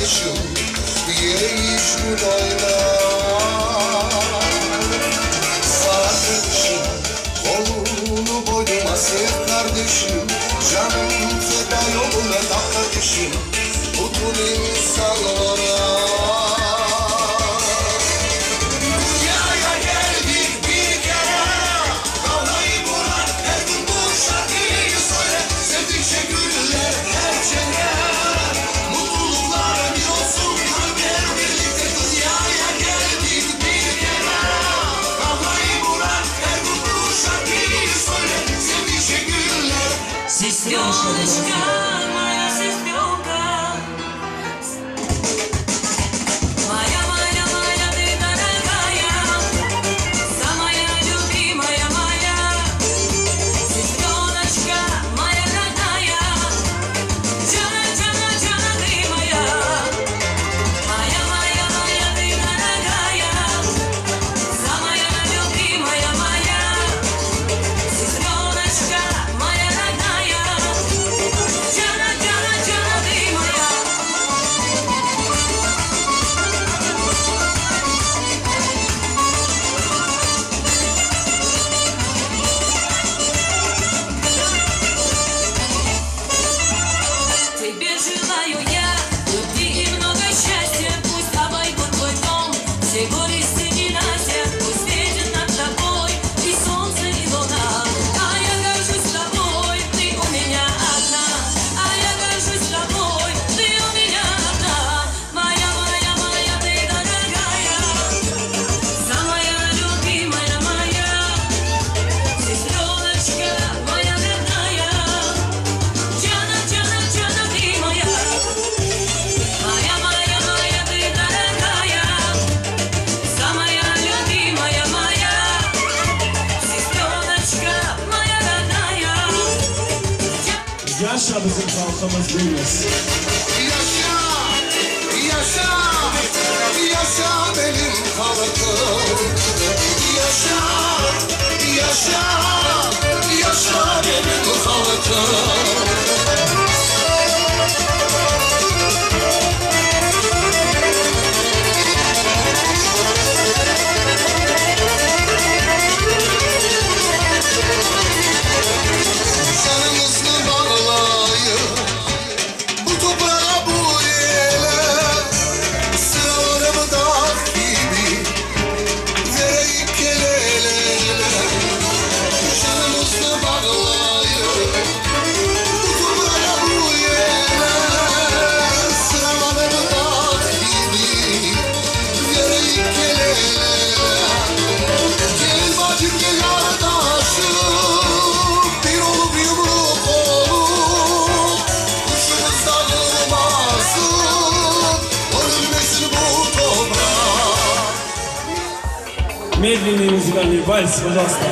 kardeşim, yeğiş gün oyna. Sağ kardeşim, kolunu boynuma sev kardeşim, canım feda yoluna da kardeşim, tutun insanlara. Yaşa bizim halkımız büyümesin. Yaşa, yaşa, yaşa benim halkım. Yaşa, yaşa, yaşa benim halkım. Медленный музыкальный вальс, пожалуйста.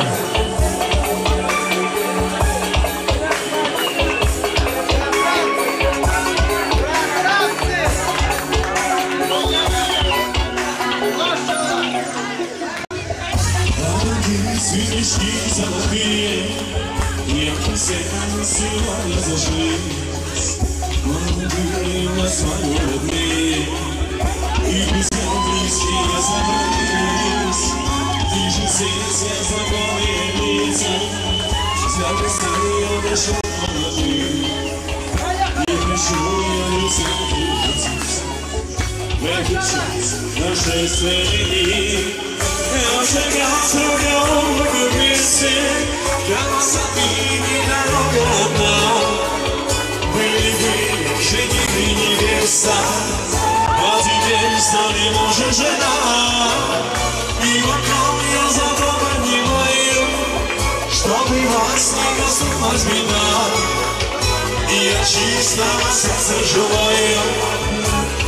Я чистого сердца желаю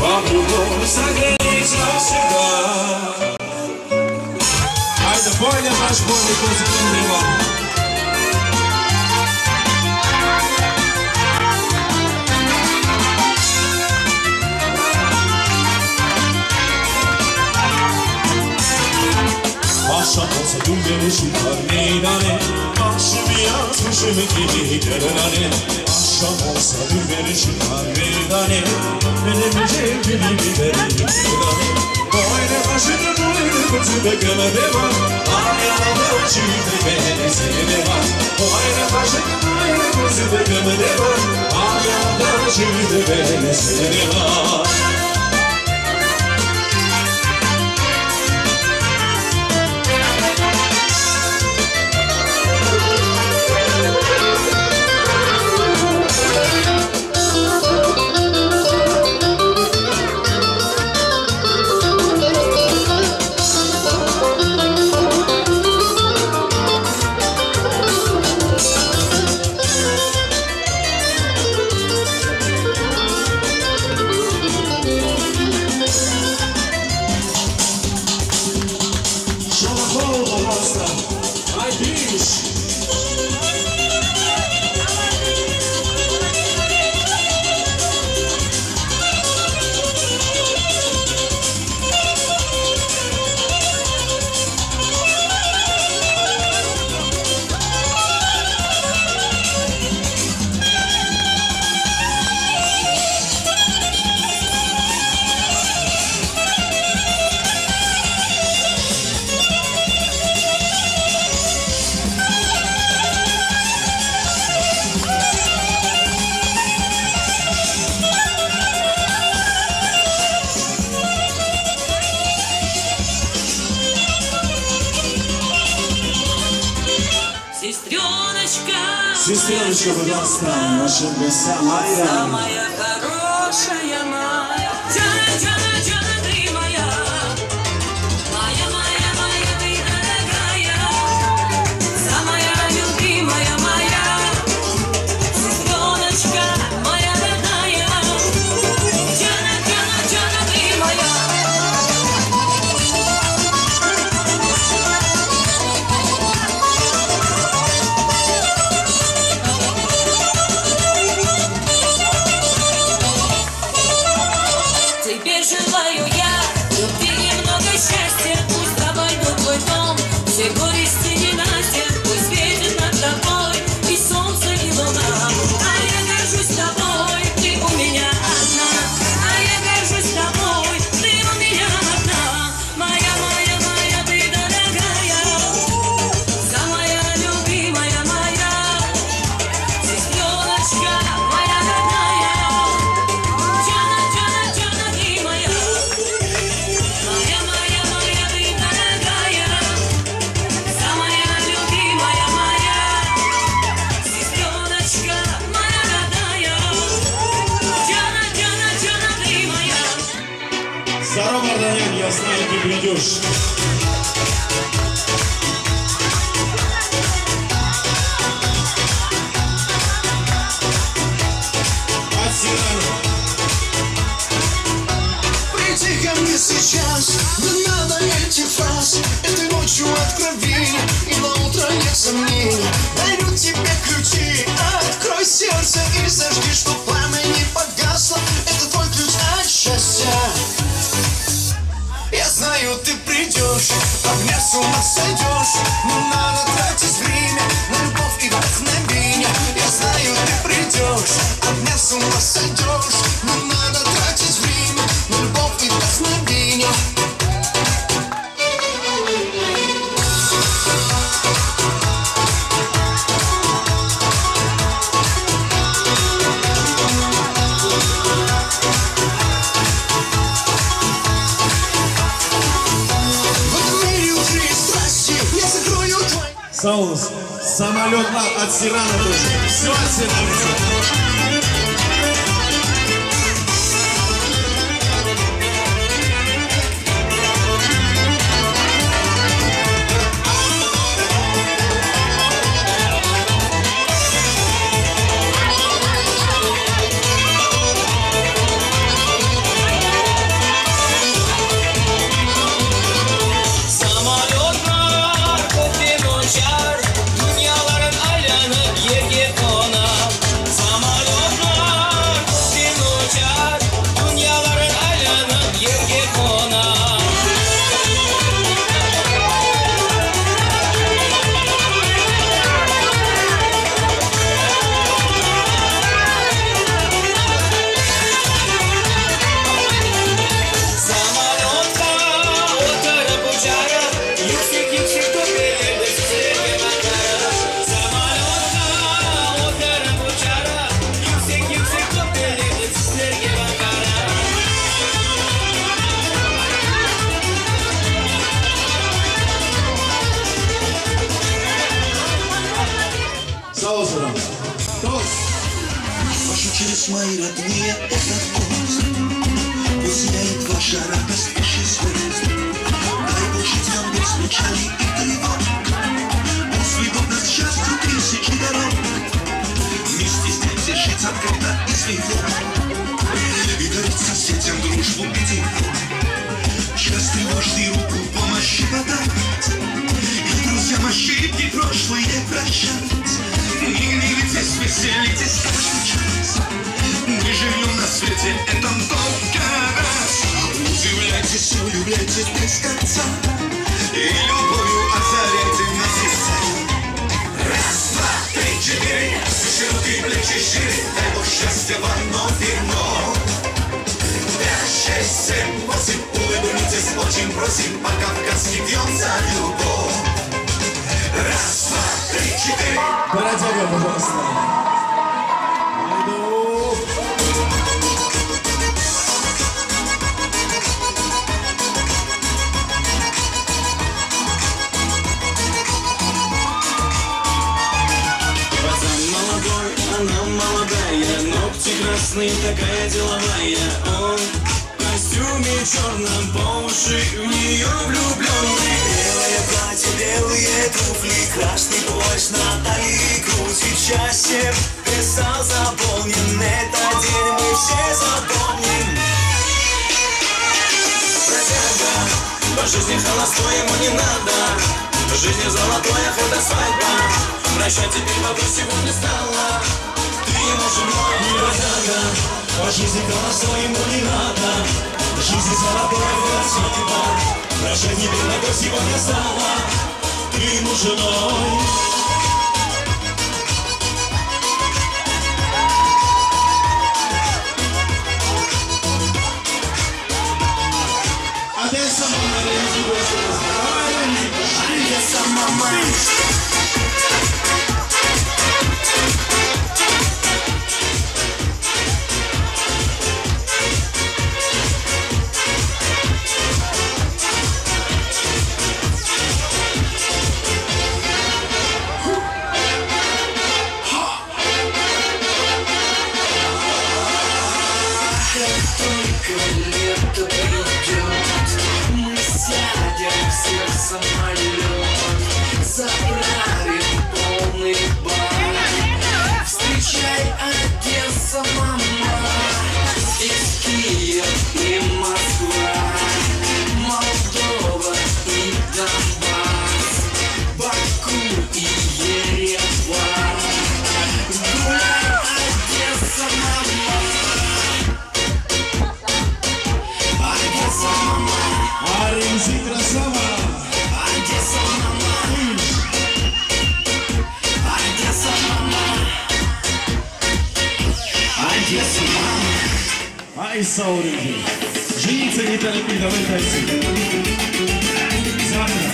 вам любовь согреть навсегда. Айде, бойня наш бойный позитивный вам. Akşam olsa gün beni çıkar meydane, akşamı yazmışım gibi gelenane. Akşam olsa gün beni çıkar meydane, benim cebim gözüme gömede var. Ağlayanlar çiğde beni seni var. O ayrı taşın ayrı gözüme gömede var. Ağlayanlar çiğde beni seni var. Сестреночка, пожалуйста, наша гостя Майя. Самая хорошая моя, Джана, Джана, ты моя. Моя, моя, моя, ты дорогая. Самая любимая моя. Сестреночка, моя родная. Джана, Джана, Джана, ты моя. Тебе желаю я любви и много счастья. Пусть обойдут твой дом все горести ненастья. Пусть светит над тобой и солнце, и луна. А я горжусь тобой, ты у меня одна. А я горжусь тобой, ты у меня одна. Моя, моя, моя, ты дорогая. Самая любимая моя. Сестреночка, моя родная. Джана, Джана, Джана, ты моя. Моя, моя, моя, ты дорогая. Самая любимая моя. Сестреночка, моя родная. Джана, Джана, Джана, ты моя. Здорово, Марданьян, я знаю, ты придешь. От Сирана. Приди ко мне сейчас, не надо этих фраз. Этой ночью откровений и на утро нет сомнений. Дарю тебе ключи, открой сердце и зажги, чтоб пламя не погасло. Это твой ключ от счастья. Я знаю, ты придешь, огня с ума сойдешь. Не надо тратить время на любовь и вдохновение. Я знаю, ты придешь, огня с ума сойдешь. Не надо тратить время на любовь и вдохновение. В этом мире уже есть страсти, я закрою твой. Саунус, самолет от Сирана тоже. Все от Сирана. Samolyotlar ko'kdan uchar, dunyolarni aylanib yerga qo'nar. Samolyot мои родные, этот пост усиляет ваша радость и счастливость. Дай Бог жить вам без печали и тревог. Пусть ведут нас к счастью тысячи дорог. Не стесняйтесь жить открыто и светло и дарить соседям дружбу и тепло. Счастливо жди руку помощи подать, и друзьям ошибки прошлые прощать. Не гневитесь, веселитесь каждый час. Мы живем на свете этом только раз. Удивляйтесь, влюбляйтесь без конца и любовью озаряйте на сердца. Раз, два, три, четыре, широкие плечи шире, дай Бог счастья вам вновь и вновь. 5, 6, 7, 8, улыбнитесь, очень просим, по-кавказски пьем за любовь. Раз, два, три, четыре. Бородяга, пожалуйста. Пацан молодой, она молодая, ногти красные, такая деловая. Он в костюме черном, по уши в нее влюбленный. Белое платье, белые туфли, красный плащ на талии, крутит счастье. Писал заполнен, этот день мы все запомним. Бродяга, по жизни холостой ему не надо, в жизни золотой, ах, это свадьба. Прощай, теперь вопрос сегодня стала, ты ему женой. Бродяга, по жизни холостой ему не надо, в жизни золотой, это свадьба. Прощай, теперь вопрос сегодня стала, ты ему женой. Adesso mamma Renzi questo. Adesso mamma. Заправим полный бар. Встречай, Одесса, мама. Здесь Киев и Москва, Молдова и Донбасс, Баку и Ереван. Гуляй, Одесса, мама. Одесса, мама. А Renzi красава. Одесса, мама. Одесса, мама. Одесса, мама. Ай, Сауринги. Жениться не торопи, давай дальше. Завтра.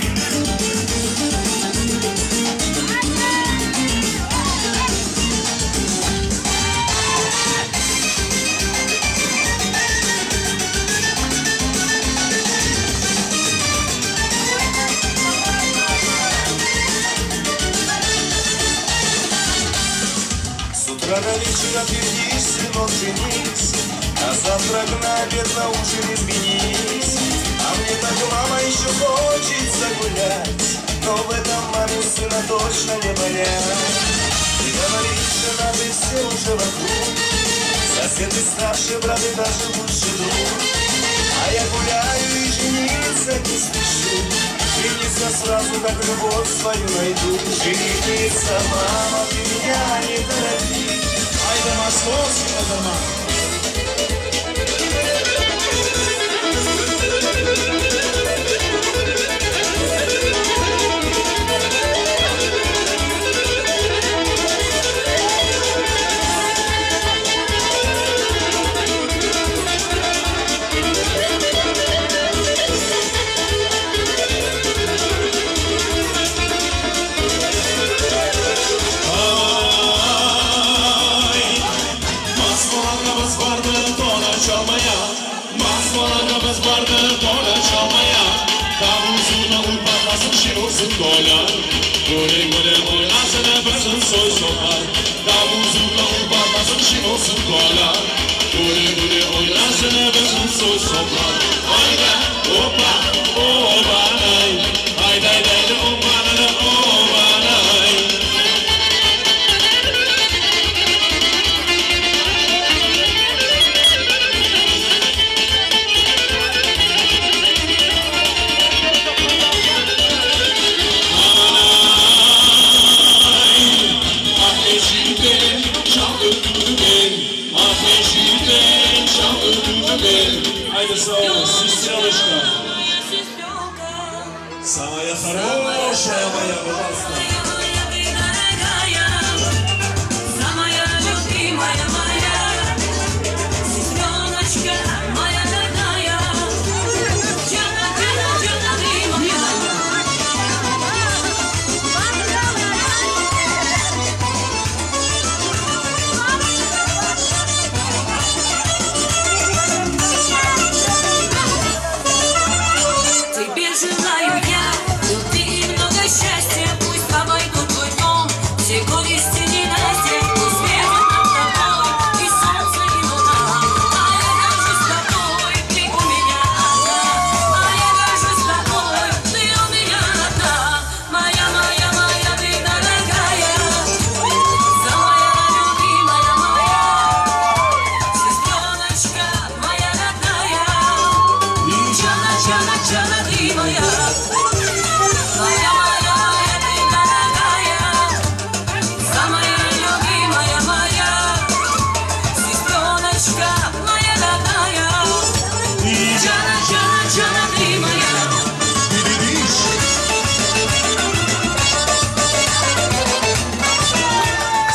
С утра до вечера твердишь, сынок, женись, а завтрак на обед на ужин изменись. А мне так мама еще хочется гулять, но в этом маме сына точно не понять. И говорит жена, ты все уже вокруг, соседи старше, браты даже лучше друг. А я гуляю и жениться не спешу, жениться сразу, как любовь свою найду. Жениться, мама, ты меня не торопи. Ай, да московские дома. Davul zurna urban nasıl şinosun kola. so bad. Opa, opa, ay, day, opa, Айда снова, сестреночка. Самая хорошая моя, пожалуйста. Самая любимая моя, сестреночка моя родная. Джана, Джана, Джана, ты моя. Тебе желаю я любви и много счастья, пусть обойдут твой дом все горести ненастья, пусть светит над тобой и солнце, и луна. А я горжусь тобой, ты у меня одна. А я горжусь тобой, ты у меня одна. Моя, моя, моя, ты дорогая, самая любимая моя, сестреночка моя родная. Джана, Джана, Джана, ты моя. Моя, моя, моя, ты дорогая, самая любимая моя, сестреночка моя родная. Джана, Джана, Джана, ты моя.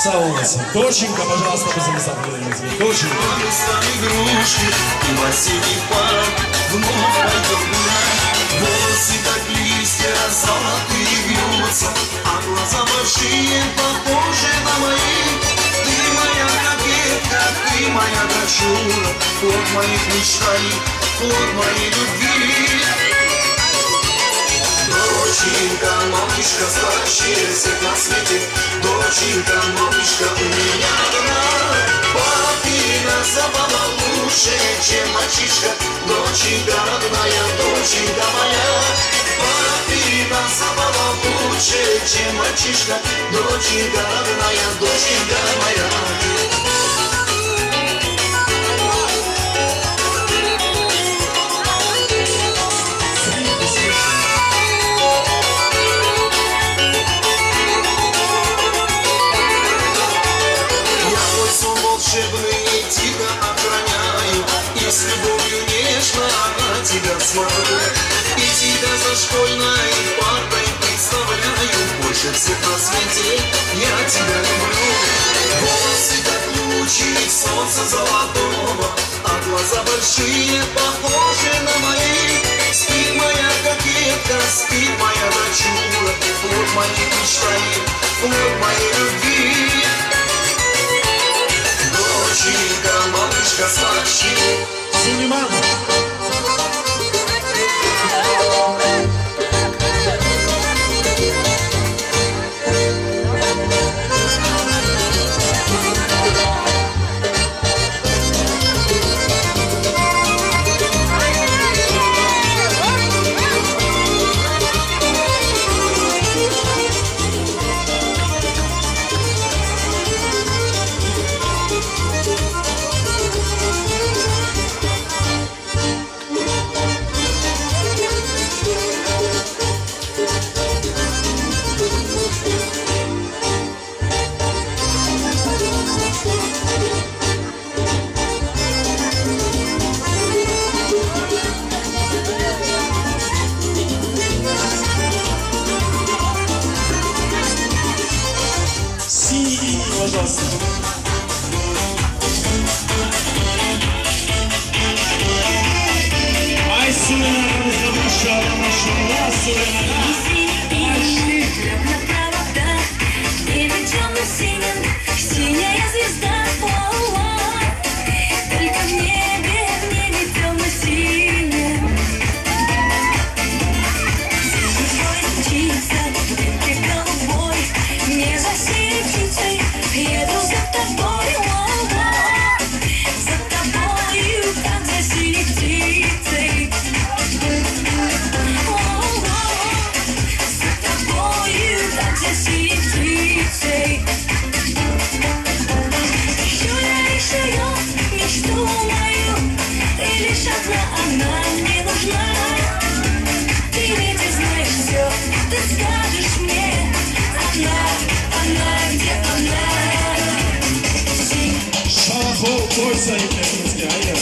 Саулась. Доченька, пожалуйста, позамесавливайте. Доченька. Стали игрушки и в осенний парк вновь пойдем гулять. Волосы как листья золотые вьются, а глаза большие, похожи на мои. Ты моя кокетка, ты моя дочура, плод моих мечтаний, плод моей любви. Доченька, малышка, старшая всех на свете. Доченька, малышка, у меня одна. Папина забава лучше, чем мальчишка. Доченька родная, доченька моя. Папина забава лучше, чем мальчишка. Доченька родная, доченька моя. Волшебный тебя охраняю, и с любовью нежно на тебя смотрю, и тебя за школьной партой представляю. Больше всех на свете я тебя люблю. Волосы как лучи солнца золотого, а глаза большие, похожи на мои. Спит моя кокетка, спит моя дочура, плод моих мечтаний, плод моей любви. Доченька, малышка, сладкий. Сулейман. Пожалуйста. Ай, Сулейман, замучала наша Сулейман. Синяя звезда, только в небе темно-синем. Птица, ты голубой, не за серой птицей еду за тобой, за тобою, как за синей птицей. одна она не нужна. Ты ведь знаешь все, ты скажешь мне. Она, где она? Шахо, той sayın eski hayır.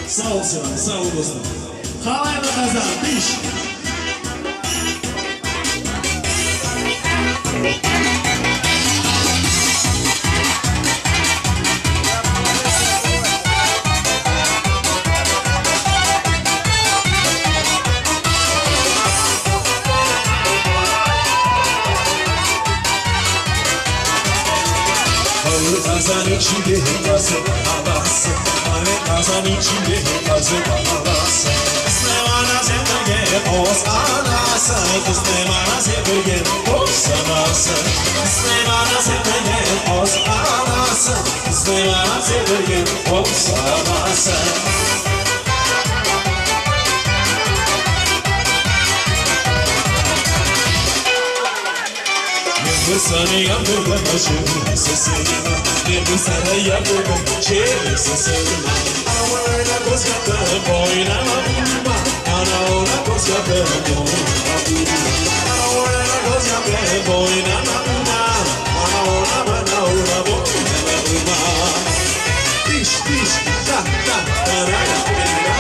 Sağ ol Sinan, sağ ol dostum. Halay ve kazan, piş. Kazan içinde kazan havası, kazan içinde kazan havası. Kısnemana zeperge os anası, kısnemana zeperge os anası. Kısnemana zeperge os anası, kısnemana zeperge os anası. Bir sana yaptırdım aşkım sesini, bir sana yaptırdım şehir sesini. Ana ona koz yaptım oynamam, ana ona koz yaptım oynamam. Ana ona koz yaptım oynamam, ana ona oynamam. Diş diş da da da da da.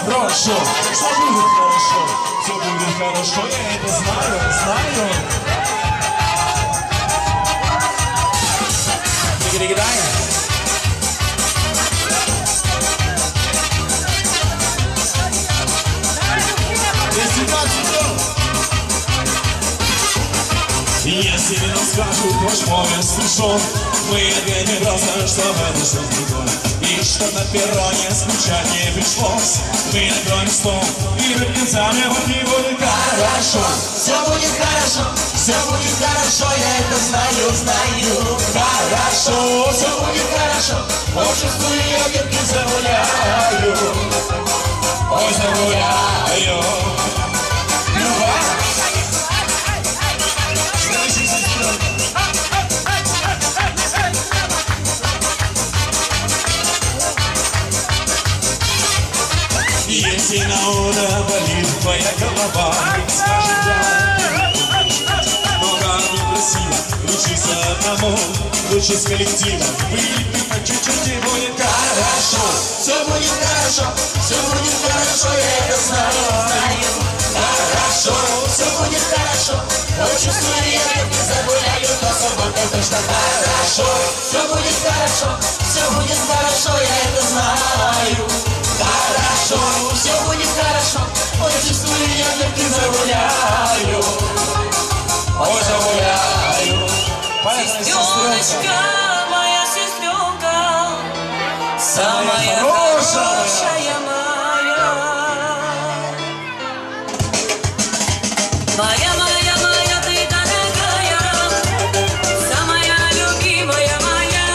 Хорошо, все будет хорошо, все будет хорошо, я это знаю, знаю. Дигидигидай. Если не расскажу, то мой смешон, мы опять не просто, что это что другое. И что на перроне скучать не пришлось. Мы накроем стол и выпьем сами, вот и будет хорошо. Все будет хорошо, я это знаю, знаю. Хорошо, Все будет хорошо, обществу я ветки загуляю. ой, загуляю. Если на утро болит твоя голова, скажи да. Но как бы красиво, учиться одному, лучше с коллективом. Выпить по чуть-чуть и будет хорошо. Все будет хорошо, все будет хорошо, я это знаю. Хорошо, все будет хорошо. Очень скоро я не загуляю, но суббота точно хорошо. Все будет хорошо, все будет хорошо, я это знаю. Хорошо, все будет хорошо. Очень скоро я не загуляю. Ой, загуляю. Сестреночка, моя сестренка, самая хорошая моя. Моя, ты дорогая, самая любимая моя.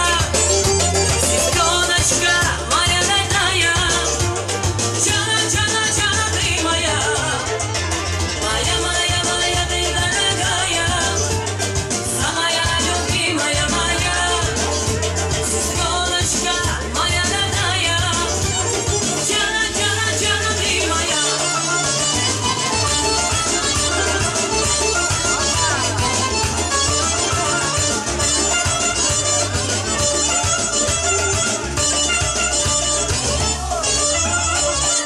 Сестреночка, моя родная, Джана, ты моя. Моя, ты дорогая, самая любимая моя. Сестреночка, моя родная, Джана, ты моя.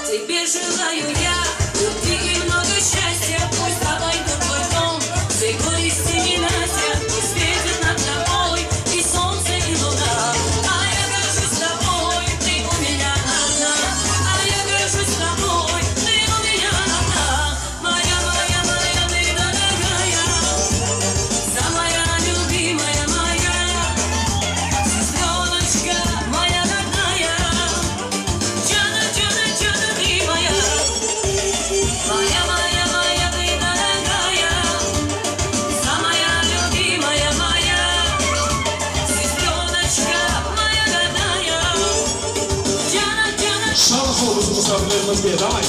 Тебе желаю я любви и много счастья. Пусть обойдут твой дом все горести и ненастья. Пусть светит над тобой и солнце, и луна. А я горжусь тобой, ты у меня одна. А я горжусь тобой, ты у меня одна. Моя, ты дорогая, самая любимая моя. Сестреночка, моя родная, Джана, ты моя. Моя, ты дорогая, самая любимая моя. Сестреночка, моя родная, Джана. Шалахову запускали в Москве, давай.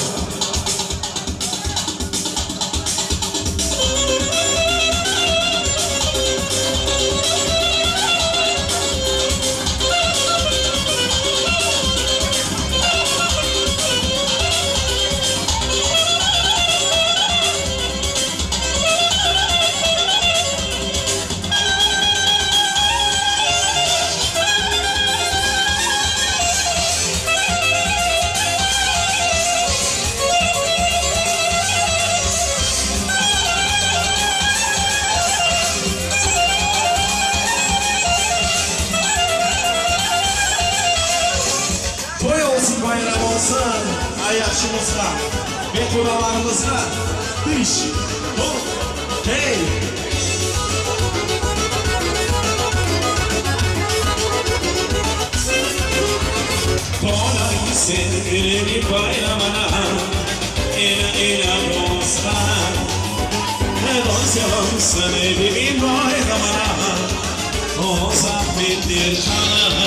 Toy olsun, bayram olsun, ay yaşımızda ve buralarımızda dış, hey. Kolay gitsin bayramına, ina dostlar. Ne dost yansın evimin bayramına, o zahmettir sana.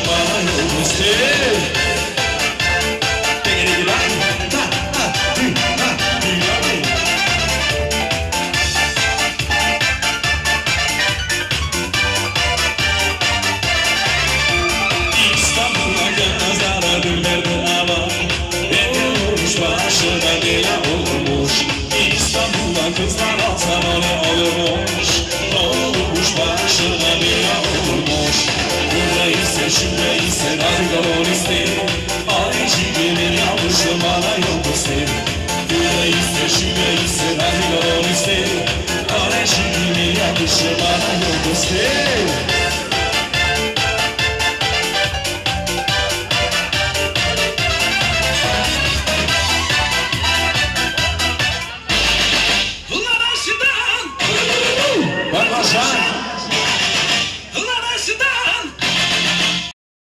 Bana yol göster.